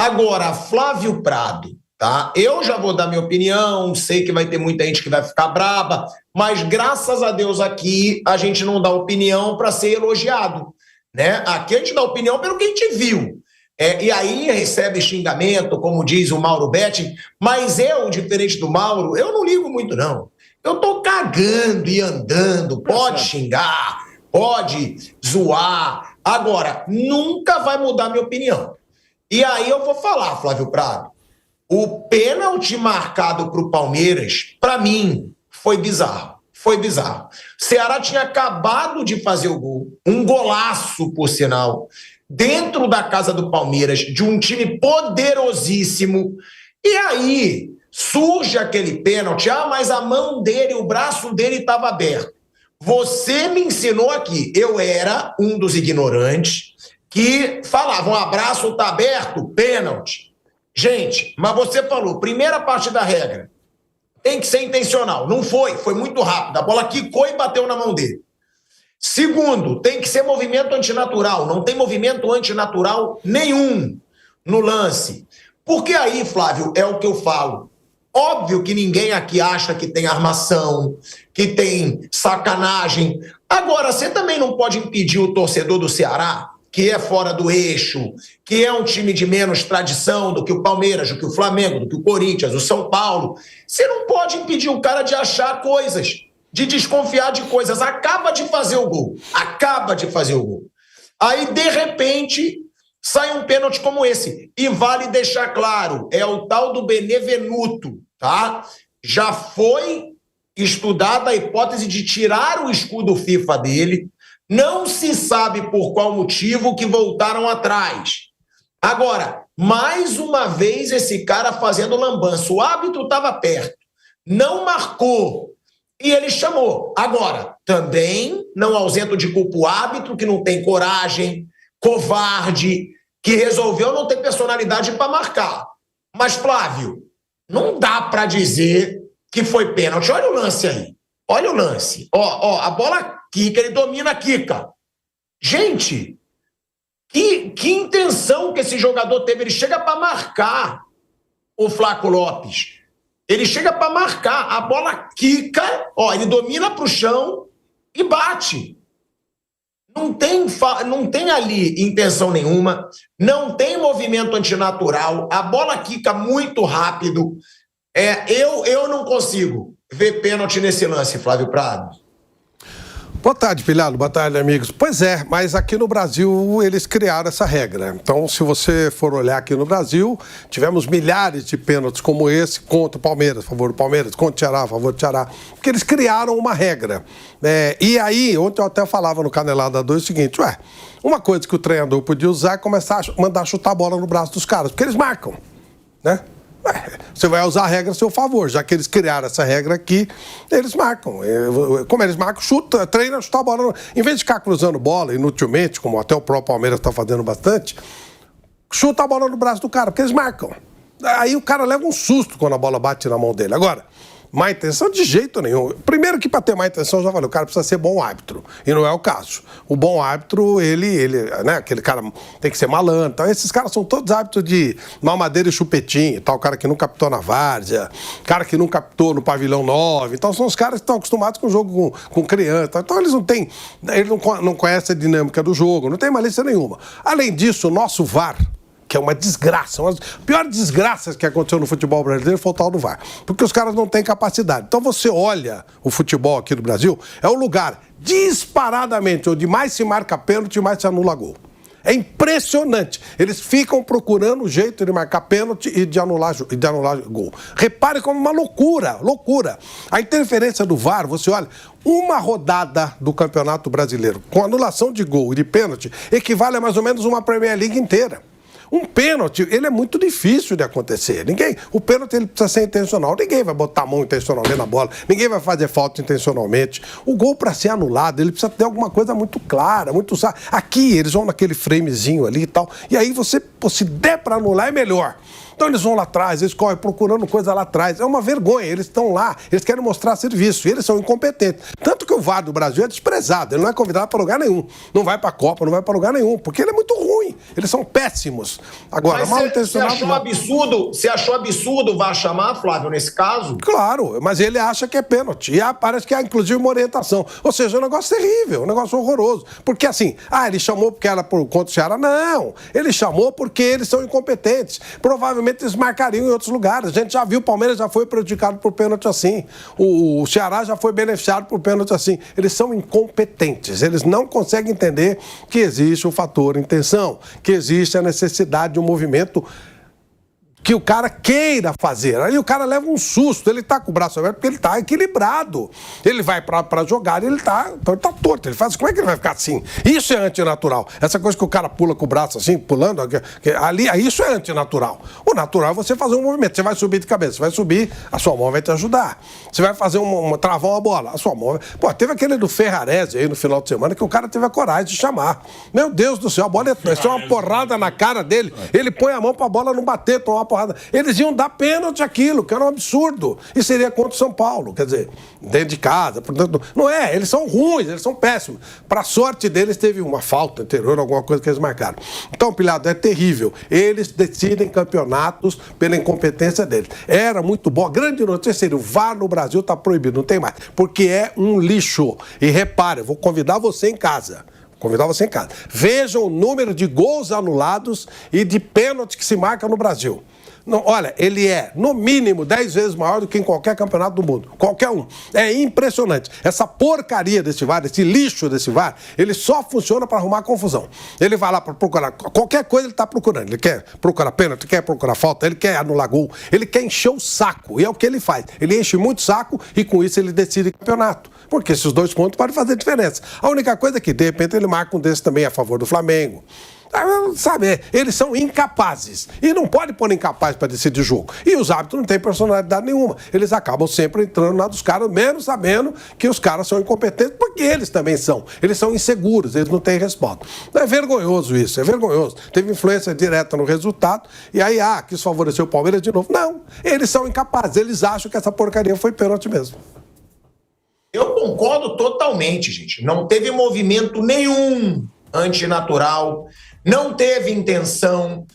Agora, Flávio Prado, tá? Eu já vou dar minha opinião, sei que vai ter muita gente que vai ficar braba, mas graças a Deus aqui a gente não dá opinião para ser elogiado, né? Aqui a gente dá opinião pelo que a gente viu. E aí recebe xingamento, como diz o Mauro Betti, mas eu, diferente do Mauro, eu não ligo muito, não. Eu tô cagando e andando, pode xingar, pode zoar, agora, nunca vai mudar minha opinião. E aí eu vou falar, Flávio Prado, o pênalti marcado para o Palmeiras, para mim, foi bizarro. Foi bizarro. Ceará tinha acabado de fazer o gol, um golaço, por sinal, dentro da casa do Palmeiras, de um time poderosíssimo. E aí surge aquele pênalti, mas a mão dele, o braço dele estava aberto. Você me ensinou aqui, eu era um dos ignorantes que falavam, abraço está aberto, pênalti. Gente, mas você falou, primeira parte da regra, tem que ser intencional. Não foi muito rápido, a bola quicou e bateu na mão dele. Segundo, tem que ser movimento antinatural. Não tem movimento antinatural nenhum no lance. Porque aí, Flávio, é o que eu falo. Óbvio que ninguém aqui acha que tem armação, que tem sacanagem. Agora, você também não pode impedir o torcedor do Ceará, que é fora do eixo, que é um time de menos tradição do que o Palmeiras, do que o Flamengo, do que o Corinthians, o São Paulo. Você não pode impedir o cara de achar coisas, de desconfiar de coisas. Acaba de fazer o gol. Aí, de repente, sai um pênalti como esse. E vale deixar claro, é o tal do Benevenuto, tá? Já foi estudada a hipótese de tirar o escudo FIFA dele. Não se sabe por qual motivo que voltaram atrás. Agora, mais uma vez esse cara fazendo lambança. O árbitro estava perto, não marcou. E ele chamou. Agora, também não ausento de culpa o árbitro, que não tem coragem, covarde, que resolveu não ter personalidade para marcar. Mas, Flávio, não dá para dizer que foi pênalti. Olha o lance aí. Olha o lance. A bola quica, ele domina a quica. Gente, que intenção que esse jogador teve. Ele chega para marcar o Flaco Lopes. Ele chega para marcar, a bola quica, ele domina para o chão e bate. Não tem ali intenção nenhuma, não tem movimento antinatural, a bola quica muito rápido. Eu não consigo ver pênalti nesse lance, Flávio Prado. Boa tarde, Pilhado. Boa tarde, amigos. Pois é, mas aqui no Brasil eles criaram essa regra. Então, se você for olhar aqui no Brasil, tivemos milhares de pênaltis como esse contra o Palmeiras, a favor do Palmeiras, contra o Ceará, a favor do Ceará, porque eles criaram uma regra. E aí, ontem eu até falava no Canelada 2 o seguinte, uma coisa que o treinador podia usar é começar a mandar chutar a bola no braço dos caras, porque eles marcam, né? Você vai usar a regra a seu favor, já que eles criaram essa regra aqui, eles marcam. Como eles marcam, chuta, treina, chuta a bola. Em vez de ficar cruzando bola inutilmente, como até o próprio Palmeiras está fazendo bastante, chuta a bola no braço do cara, porque eles marcam. Aí o cara leva um susto quando a bola bate na mão dele. Agora, má intenção de jeito nenhum. Primeiro que para ter má intenção, já falei, o cara precisa ser bom árbitro. E não é o caso. O bom árbitro, né, aquele cara tem que ser malandro. Então, esses caras são todos árbitros de mamadeira e chupetinho, tal, o cara que nunca apitou na várzea, cara que nunca apitou no pavilhão 9. Então, são os caras que estão acostumados com o jogo com criança. Então, eles não conhecem a dinâmica do jogo, não tem malícia nenhuma. Além disso, o nosso VAR, que é uma desgraça, uma das piores desgraças que aconteceu no futebol brasileiro foi o tal do VAR, porque os caras não têm capacidade. Então você olha o futebol aqui do Brasil, é o lugar disparadamente onde mais se marca pênalti e mais se anula gol. É impressionante. Eles ficam procurando o jeito de marcar pênalti e de anular gol. Repare como uma loucura. A interferência do VAR, você olha, uma rodada do Campeonato Brasileiro com anulação de gol e de pênalti equivale a mais ou menos uma Premier League inteira. Um pênalti, ele é muito difícil de acontecer. O pênalti ele precisa ser intencional. Ninguém vai botar a mão intencionalmente na bola. Ninguém vai fazer falta intencionalmente. O gol, para ser anulado, ele precisa ter alguma coisa muito clara, muito... Aqui, eles vão naquele framezinho ali e tal. E aí, se der para anular, é melhor. Então eles vão lá atrás, eles correm procurando coisa lá atrás. É uma vergonha, eles estão lá, eles querem mostrar serviço, e eles são incompetentes. Tanto que o VAR do Brasil é desprezado, ele não é convidado para lugar nenhum. Não vai para a Copa, não vai para lugar nenhum, porque ele é muito ruim. Eles são péssimos isso. Agora, mal intencionado. Você achou absurdo o VAR chamar, Flávio, nesse caso? Claro, mas ele acha que é pênalti. E parece que há, inclusive, uma orientação. Ou seja, é um negócio terrível, um negócio horroroso. Porque assim, ele chamou porque era contra o Ceará? Não. Ele chamou porque eles são incompetentes. Provavelmente eles marcariam em outros lugares. A gente já viu, o Palmeiras já foi prejudicado por pênalti assim. O Ceará já foi beneficiado por pênalti assim. Eles são incompetentes. Eles não conseguem entender que existe o fator intenção, que existe a necessidade de um movimento que o cara queira fazer. Aí o cara leva um susto, ele tá com o braço aberto porque ele tá equilibrado. Ele vai pra jogar e ele tá torto. Ele faz, como é que ele vai ficar assim? Isso é antinatural. Essa coisa que o cara pula com o braço assim, pulando, ali, isso é antinatural. O natural é você fazer um movimento. Você vai subir de cabeça, você vai subir, a sua mão vai te ajudar. Você vai fazer travar uma bola, a sua mão... Pô, teve aquele do Ferrarese aí no final de semana que o cara teve a coragem de chamar. Meu Deus do céu, a bola é uma porrada na cara dele. Ele põe a mão pra bola não bater, tomar uma porrada. Eles iam dar pênalti aquilo, que era um absurdo. E seria contra o São Paulo, quer dizer, dentro de casa. Portanto, não é, eles são ruins, eles são péssimos. Para sorte deles, teve uma falta anterior, alguma coisa que eles marcaram. Então, Pilhado, é terrível. Eles decidem campeonatos pela incompetência deles. Era muito bom. A grande notícia seria: o VAR no Brasil está proibido, não tem mais. Porque é um lixo. E repare, eu vou convidar você em casa. Vejam o número de gols anulados e de pênalti que se marca no Brasil. Não, olha, ele é, no mínimo, 10 vezes maior do que em qualquer campeonato do mundo. Qualquer um. É impressionante. Essa porcaria desse VAR, esse lixo desse VAR, ele só funciona para arrumar confusão. Ele vai lá para procurar qualquer coisa, ele está procurando. Ele quer procurar pênalti, quer procurar falta, ele quer anular gol, ele quer encher o saco. E é o que ele faz. Ele enche muito saco e com isso ele decide campeonato. Porque esses 2 pontos podem fazer diferença. A única coisa é que, de repente, ele marca um desses também a favor do Flamengo. Sabe, eles são incapazes. E não pode pôr incapaz para decidir jogo. E os árbitros não têm personalidade nenhuma. Eles acabam sempre entrando na dos caras, mesmo sabendo que os caras são incompetentes, porque eles também são. Eles são inseguros, eles não têm resposta. É vergonhoso isso, é vergonhoso. Teve influência direta no resultado, e aí, quis favorecer o Palmeiras de novo. Não, eles são incapazes, eles acham que essa porcaria foi pênalti mesmo. Eu concordo totalmente, gente. Não teve movimento nenhum antinatural, não teve intenção.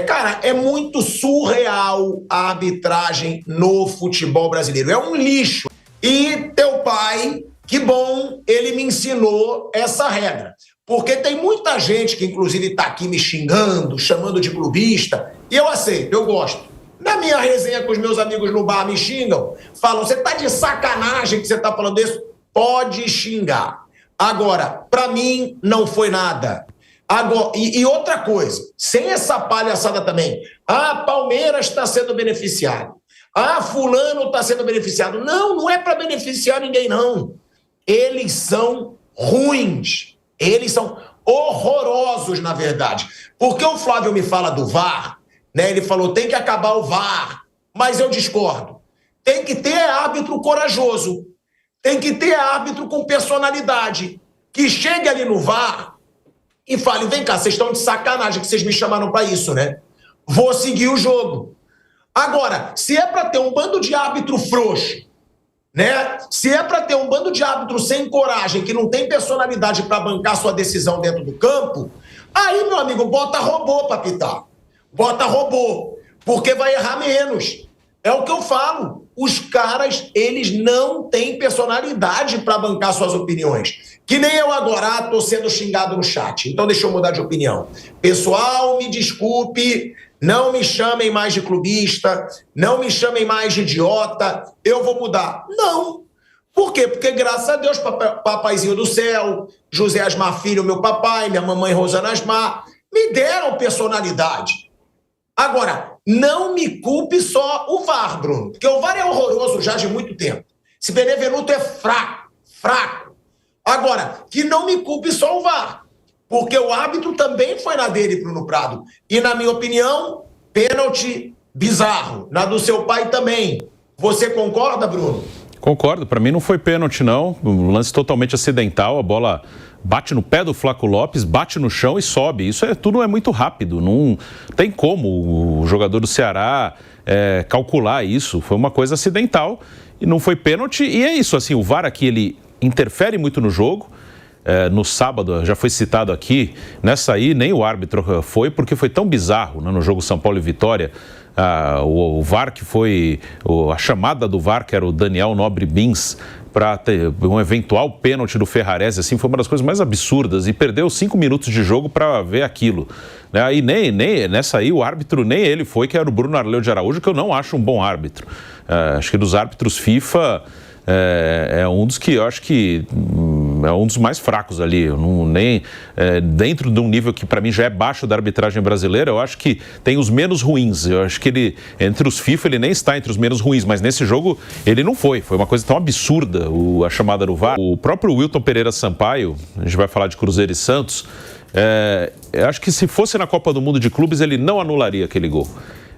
Cara, é muito surreal a arbitragem no futebol brasileiro. É um lixo. E teu pai, que bom, ele me ensinou essa regra. Porque tem muita gente que, inclusive, está aqui me xingando, chamando de clubista, e eu aceito, eu gosto. Na minha resenha com os meus amigos no bar me xingam, falam: você tá de sacanagem que você tá falando isso? Pode xingar. Agora, para mim, não foi nada. Agora, e outra coisa, sem essa palhaçada também. Palmeiras está sendo beneficiado. Fulano está sendo beneficiado. Não, não é para beneficiar ninguém, não. Eles são ruins. Eles são horrorosos, na verdade. Porque o Flávio me fala do VAR, né? Ele falou: tem que acabar o VAR. Mas eu discordo. Tem que ter árbitro corajoso. Tem que ter árbitro com personalidade. Que chegue ali no VAR e fale: vem cá, vocês estão de sacanagem que vocês me chamaram para isso, né? Vou seguir o jogo. Agora, se é para ter um bando de árbitro frouxo, né? Se é para ter um bando de árbitro sem coragem, que não tem personalidade para bancar sua decisão dentro do campo, aí, meu amigo, bota robô para pitar. Bota robô, porque vai errar menos. É o que eu falo. Os caras, eles não têm personalidade para bancar suas opiniões. Que nem eu agora tô sendo xingado no chat. Então deixa eu mudar de opinião. Pessoal, me desculpe, não me chamem mais de clubista, não me chamem mais de idiota, eu vou mudar. Não. Por quê? Porque graças a Deus, papaizinho do céu, José Asmar Filho, meu papai, minha mamãe Rosana Asmar, me deram personalidade. Agora, não me culpe só o VAR, Bruno, porque o VAR é horroroso já de muito tempo. Esse Benevenuto é fraco. Agora, que não me culpe só o VAR, porque o árbitro também foi na dele, Bruno Prado. E, na minha opinião, pênalti bizarro. Na do seu pai também. Você concorda, Bruno? Concordo. Para mim não foi pênalti, não. Um lance totalmente acidental. A bola bate no pé do Flaco Lopes, bate no chão e sobe. Isso tudo é muito rápido. Não tem como o jogador do Ceará calcular isso. Foi uma coisa acidental e não foi pênalti. E é isso, assim, o VAR aqui, ele interfere muito no jogo. no sábado, já foi citado aqui, nessa aí nem o árbitro foi, porque foi tão bizarro, né, no jogo São Paulo e Vitória. O VAR que foi, a chamada do VAR, que era o Daniel Nobre Bins, para ter um eventual pênalti do Ferrarese, assim, foi uma das coisas mais absurdas, e perdeu 5 minutos de jogo para ver aquilo. E nem nessa aí o árbitro, nem ele foi, que era o Bruno Arleu de Araújo, que eu não acho um bom árbitro. Acho que dos árbitros FIFA é um dos que eu acho que é um dos mais fracos ali. Dentro de um nível que para mim já é baixo da arbitragem brasileira, eu acho que tem os menos ruins. Eu acho que ele, entre os FIFA, ele nem está entre os menos ruins, mas nesse jogo ele não foi. Foi uma coisa tão absurda a chamada do VAR. O próprio Wilton Pereira Sampaio, a gente vai falar de Cruzeiro e Santos, eu acho que se fosse na Copa do Mundo de Clubes, ele não anularia aquele gol.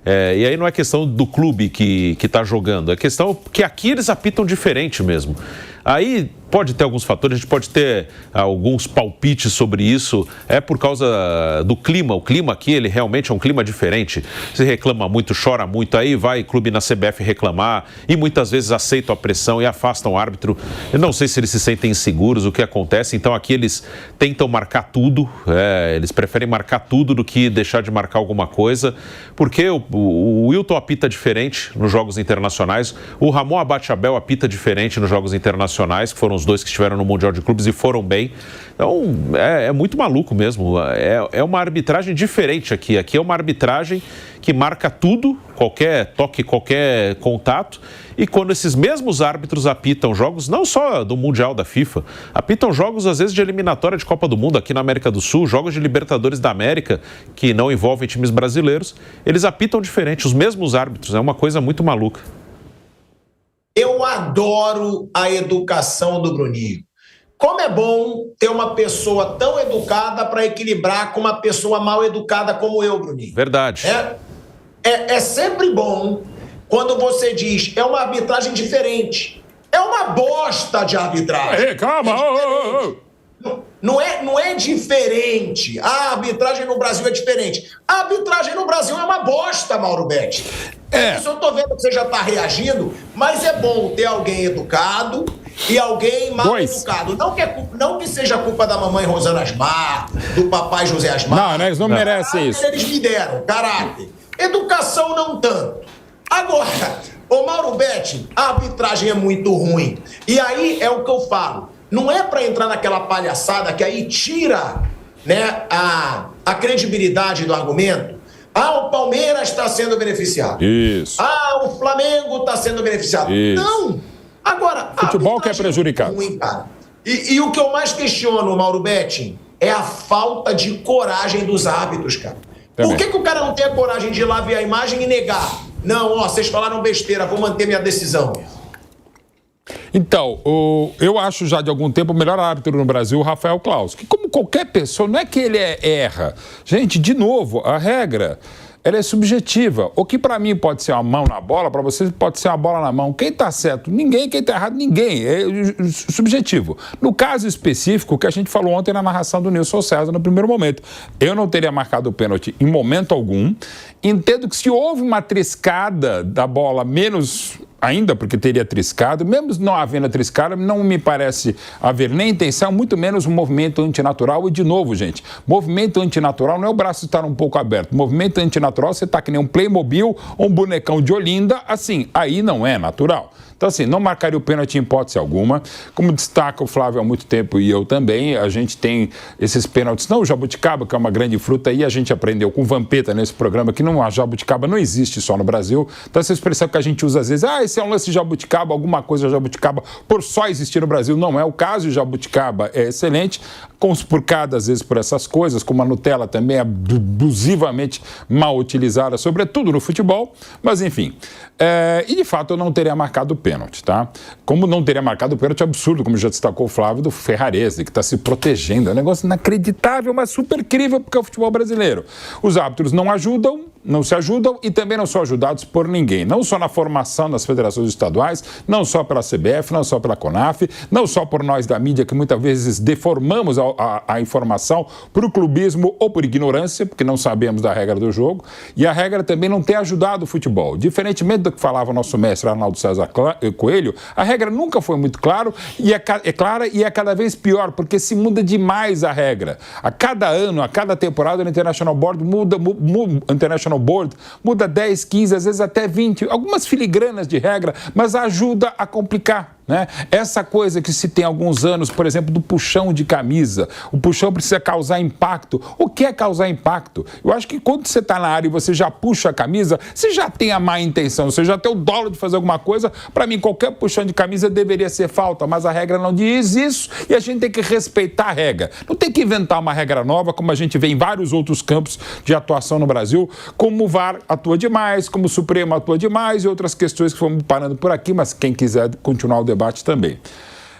E aí não é questão do clube que está jogando, é questão que aqui eles apitam diferente mesmo. Aí pode ter alguns fatores, a gente pode ter alguns palpites sobre isso, é por causa do clima. O clima aqui, ele realmente é um clima diferente. Se reclama muito, chora muito, aí vai clube na CBF reclamar e muitas vezes aceitam a pressão e afastam o árbitro. Eu não sei se eles se sentem inseguros, o que acontece. Então aqui eles tentam marcar tudo, eles preferem marcar tudo do que deixar de marcar alguma coisa, porque o Wilton apita diferente nos jogos internacionais, o Ramon Abate-Abel apita diferente nos jogos internacionais, que foram os dois que estiveram no Mundial de Clubes e foram bem. Então, é muito maluco mesmo. É uma arbitragem diferente aqui. Aqui é uma arbitragem que marca tudo, qualquer toque, qualquer contato. E quando esses mesmos árbitros apitam jogos, não só do Mundial da FIFA, apitam jogos, às vezes, de eliminatória de Copa do Mundo aqui na América do Sul, jogos de Libertadores da América, que não envolvem times brasileiros, eles apitam diferente, os mesmos árbitros. É uma coisa muito maluca. Eu adoro a educação do Bruninho. Como é bom ter uma pessoa tão educada para equilibrar com uma pessoa mal educada como eu, Bruninho. Verdade. É sempre bom quando você diz, é uma arbitragem diferente. É uma bosta de arbitragem. Calma! Não é diferente. A arbitragem no Brasil é diferente. A arbitragem no Brasil é uma bosta, Mauro Betti. Isso eu tô vendo que você já tá reagindo, mas é bom ter alguém educado e alguém mal educado. Não que seja culpa da mamãe Rosana Asmar, do papai José Asmar. Não, eles não merecem isso. Eles me deram, caráter. Educação não tanto. Agora, ô Mauro Betti, a arbitragem é muito ruim. E aí é o que eu falo. Não é para entrar naquela palhaçada que aí tira, né, a credibilidade do argumento. O Palmeiras está sendo beneficiado. Isso. O Flamengo está sendo beneficiado. Isso. Não. Agora, futebol que é prejudicado. É ruim, cara. E o que eu mais questiono, Mauro Betti, é a falta de coragem dos árbitros, cara. Também. Por que o cara não tem a coragem de ir lá ver a imagem e negar? Não, vocês falaram besteira, vou manter minha decisão. Então, eu acho já de algum tempo o melhor árbitro no Brasil, o Rafael Claus, que como qualquer pessoa, não é que ele erra. Gente, de novo, a regra, ela é subjetiva. O que para mim pode ser uma mão na bola, para você pode ser uma bola na mão. Quem está certo? Ninguém. Quem está errado? Ninguém. É subjetivo. No caso específico, que a gente falou ontem na narração do Nilson César no primeiro momento, eu não teria marcado o pênalti em momento algum. Entendo que se houve uma triscada da bola, menos ainda porque teria triscado, mesmo não havendo triscado, não me parece haver nem intenção, muito menos um movimento antinatural. E de novo, gente, movimento antinatural não é o braço estar um pouco aberto. Movimento antinatural, você está que nem um Playmobil ou um bonecão de Olinda, assim, aí não é natural. Então, assim, não marcaria o pênalti em hipótese alguma. Como destaca o Flávio há muito tempo e eu também, a gente tem esses pênaltis. Não o jabuticaba, que é uma grande fruta, e a gente aprendeu com o Vampeta nesse programa que a jabuticaba não existe só no Brasil. Então, essa expressão que a gente usa às vezes, esse é um lance de jabuticaba, alguma coisa jabuticaba, por só existir no Brasil. Não é o caso, o jabuticaba é excelente, conspurcada às vezes por essas coisas, como a Nutella também é abusivamente mal utilizada, sobretudo no futebol, mas enfim. E de fato eu não teria marcado o pênalti, tá? Como não teria marcado o pênalti absurdo, como já destacou o Flávio, do Ferrarese, que está se protegendo. É um negócio inacreditável, mas super incrível, porque é o futebol brasileiro. Os árbitros não ajudam, não se ajudam e também não são ajudados por ninguém. Não só na formação das federações estaduais, não só pela CBF, não só pela CONAF, não só por nós da mídia, que muitas vezes deformamos a informação por clubismo ou por ignorância, porque não sabemos da regra do jogo. E a regra também não tem ajudado o futebol. Diferentemente do que falava o nosso mestre Arnaldo César Coelho, a regra nunca foi muito clara e é cada vez pior, porque se muda demais a regra. A cada ano, a cada temporada, o International Board muda 10, 15, às vezes até 20, algumas filigranas de regra, mas ajuda a complicar, né? Essa coisa que se tem há alguns anos, por exemplo, do puxão de camisa. O puxão precisa causar impacto. O que é causar impacto? Eu acho que quando você está na área e você já puxa a camisa, você já tem a má intenção, você já tem o dolo de fazer alguma coisa. Para mim, qualquer puxão de camisa deveria ser falta, mas a regra não diz isso e a gente tem que respeitar a regra. Não tem que inventar uma regra nova, como a gente vê em vários outros campos de atuação no Brasil, como o VAR atua demais, como o Supremo atua demais e outras questões que fomos parando por aqui, mas quem quiser continuar o debate também.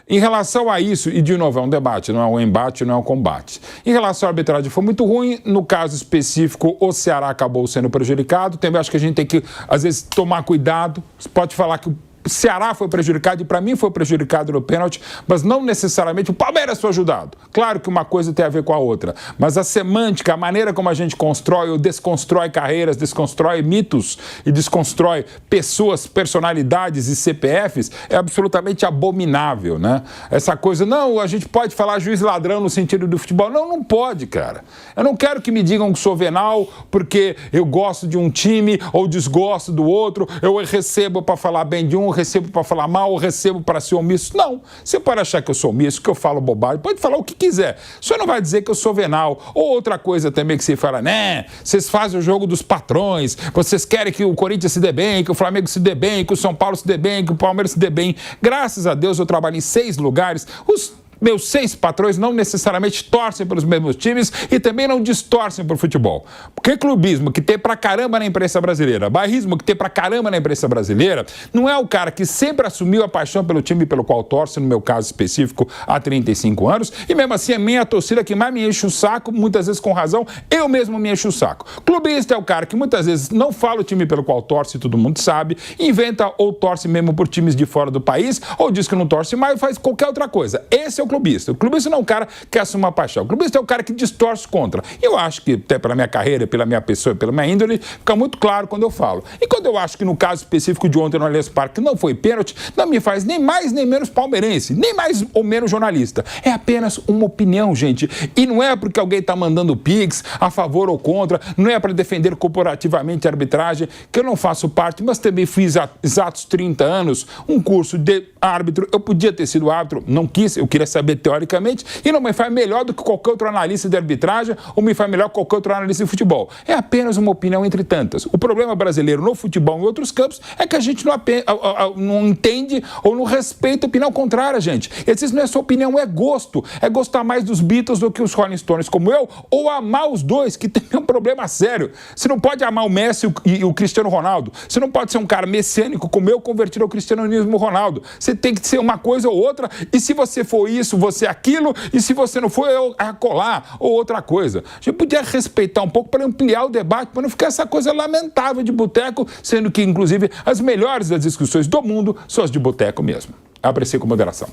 Em relação a isso, e de novo é um debate, não é um embate, não é um combate. Em relação à arbitragem foi muito ruim, no caso específico o Ceará acabou sendo prejudicado, também acho que a gente tem que às vezes tomar cuidado, você pode falar que o Ceará foi prejudicado e para mim foi prejudicado no pênalti, mas não necessariamente o Palmeiras foi ajudado. Claro que uma coisa tem a ver com a outra, mas a semântica, a maneira como a gente constrói ou desconstrói carreiras, desconstrói mitos e desconstrói pessoas, personalidades e CPFs é absolutamente abominável, né? Essa coisa, não, a gente pode falar juiz ladrão no sentido do futebol. Não, não pode, cara. Eu não quero que me digam que sou venal porque eu gosto de um time ou desgosto do outro, eu recebo para falar bem de um, recebo para falar mal, ou recebo para ser omisso. Não. Você pode achar que eu sou omisso, que eu falo bobagem, pode falar o que quiser. O senhor não vai dizer que eu sou venal. Ou outra coisa também que você fala, né? Vocês fazem o jogo dos patrões, vocês querem que o Corinthians se dê bem, que o Flamengo se dê bem, que o São Paulo se dê bem, que o Palmeiras se dê bem. Graças a Deus eu trabalho em 6 lugares. Os meus 6 patrões não necessariamente torcem pelos mesmos times e também não distorcem por futebol. Porque clubismo que tem pra caramba na imprensa brasileira, bairrismo que tem pra caramba na imprensa brasileira, não é o cara que sempre assumiu a paixão pelo time pelo qual torce, no meu caso específico, há 35 anos, e mesmo assim é minha torcida que mais me enche o saco, muitas vezes com razão, eu mesmo me encho o saco. Clubista é o cara que muitas vezes não fala o time pelo qual torce, todo mundo sabe, inventa ou torce mesmo por times de fora do país, ou diz que não torce mais, faz qualquer outra coisa. Esse é o clubista. O clubista não é um cara que assume uma paixão. O clubista é o cara que distorce contra. E eu acho que, até pela minha carreira, pela minha pessoa, pela minha índole, fica muito claro quando eu falo. E quando eu acho que no caso específico de ontem no Allianz Parque não foi pênalti, não me faz nem mais nem menos palmeirense, nem mais ou menos jornalista. É apenas uma opinião, gente. E não é porque alguém está mandando pix a favor ou contra, não é para defender corporativamente a arbitragem, que eu não faço parte, mas também fiz há exatos 30 anos um curso de árbitro. Eu podia ter sido árbitro, não quis, eu queria saber teoricamente, e não me faz melhor do que qualquer outro analista de arbitragem ou me faz melhor que qualquer outro analista de futebol. É apenas uma opinião entre tantas. O problema brasileiro no futebol e em outros campos é que a gente não entende ou não respeita a opinião contrária, gente. E às vezes não é só opinião, é gosto. É gostar mais dos Beatles do que os Rolling Stones como eu, ou amar os dois, que tem um problema sério. Você não pode amar o Messi e o Cristiano Ronaldo. Você não pode ser um cara messiânico como eu, convertido ao cristianismo Ronaldo. Você tem que ser uma coisa ou outra, e se você for isso, você é aquilo, e se você não for, eu acolá, ou outra coisa. A gente podia respeitar um pouco para ampliar o debate, para não ficar essa coisa lamentável de boteco, sendo que, inclusive, as melhores das discussões do mundo são as de boteco mesmo. Aprecie com moderação.